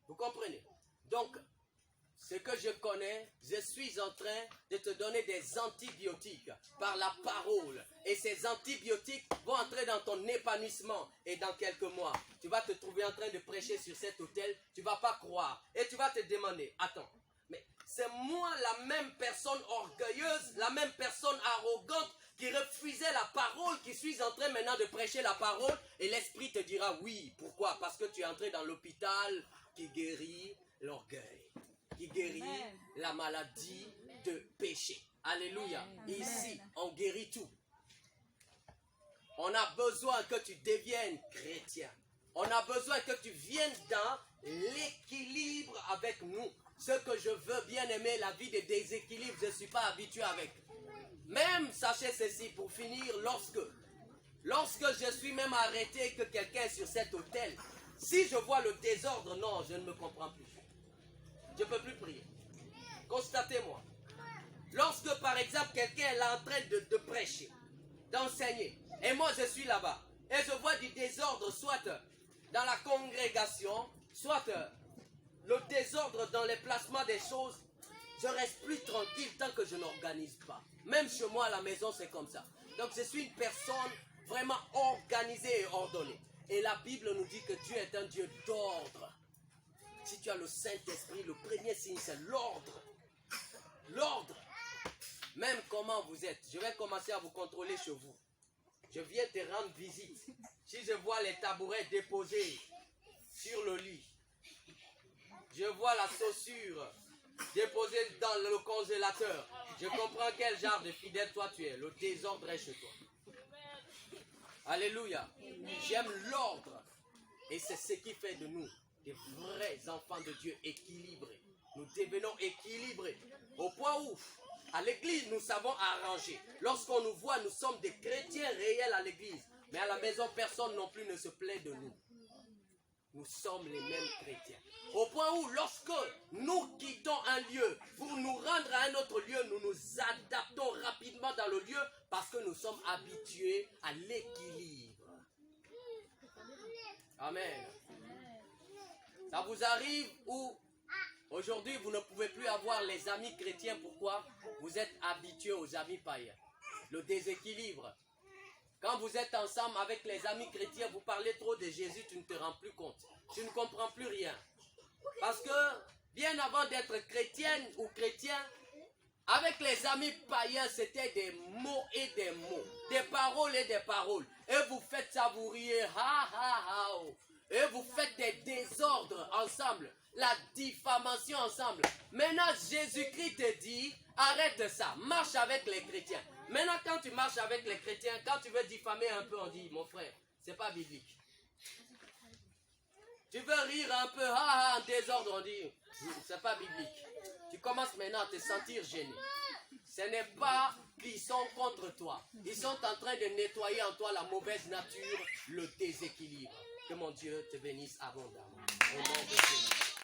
Vous comprenez? Donc, ce que je connais, je suis en train de te donner des antibiotiques par la parole. Et ces antibiotiques vont entrer dans ton épanouissement. Et dans quelques mois, tu vas te trouver en train de prêcher sur cet autel. Tu ne vas pas croire. Et tu vas te demander, attends, mais c'est moi la même personne orgueilleuse, la même personne arrogante qui refusait la parole, qui suis en train maintenant de prêcher la parole. Et l'esprit te dira oui. Pourquoi? Parce que tu es entré dans l'hôpital qui guérit l'orgueil, qui guérit la maladie de péché. Alléluia. Ici, on guérit tout. On a besoin que tu deviennes chrétien. On a besoin que tu viennes dans l'équilibre avec nous. Ce que je veux bien aimer, la vie de déséquilibre, je ne suis pas habitué avec. Même, sachez ceci pour finir, lorsque je suis même arrêté que quelqu'un est sur cet autel, si je vois le désordre, non, je ne me comprends plus. Je ne peux plus prier. Constatez-moi. Lorsque, par exemple, quelqu'un est là en train de prêcher, d'enseigner, et moi je suis là-bas, et je vois du désordre, soit dans la congrégation, soit le désordre dans les placements des choses, je reste plus tranquille tant que je n'organise pas. Même chez moi à la maison, c'est comme ça. Donc je suis une personne vraiment organisée et ordonnée. Et la Bible nous dit que Dieu est un Dieu d'ordre. Si tu as le Saint-Esprit, le premier signe, c'est l'ordre. L'ordre. Même comment vous êtes. Je vais commencer à vous contrôler chez vous. Je viens te rendre visite. Si je vois les tabourets déposés sur le lit, je vois la chaussure déposée dans le congélateur, je comprends quel genre de fidèle toi tu es. Le désordre est chez toi. Alléluia. J'aime l'ordre. Et c'est ce qui fait de nous des vrais enfants de Dieu équilibrés. Nous devenons équilibrés. Au point où, à l'église, nous savons arranger. Lorsqu'on nous voit, nous sommes des chrétiens réels à l'église. Mais à la maison, personne non plus ne se plaint de nous. Nous sommes les mêmes chrétiens. Au point où, lorsque nous quittons un lieu pour nous rendre à un autre lieu, nous nous adaptons rapidement dans le lieu parce que nous sommes habitués à l'équilibre. Amen. Ça vous arrive où aujourd'hui vous ne pouvez plus avoir les amis chrétiens. Pourquoi? Vous êtes habitués aux amis païens. Le déséquilibre. Quand vous êtes ensemble avec les amis chrétiens, vous parlez trop de Jésus, tu ne te rends plus compte. Tu ne comprends plus rien. Parce que bien avant d'être chrétienne ou chrétien, avec les amis païens, c'était des mots et des mots. Des paroles et des paroles. Et vous faites ça, vous riez. Ha ha ha. Et vous faites des désordres ensemble. La diffamation ensemble. Maintenant, Jésus-Christ te dit, arrête ça. Marche avec les chrétiens. Maintenant, quand tu marches avec les chrétiens, quand tu veux diffamer un peu, on dit, mon frère, c'est pas biblique. Tu veux rire un peu, en désordre, on dit, c'est pas biblique. Tu commences maintenant à te sentir gêné. Ce n'est pas qu'ils sont contre toi. Ils sont en train de nettoyer en toi la mauvaise nature, le déséquilibre. Que mon Dieu te bénisse abondamment. Au nom de Jésus.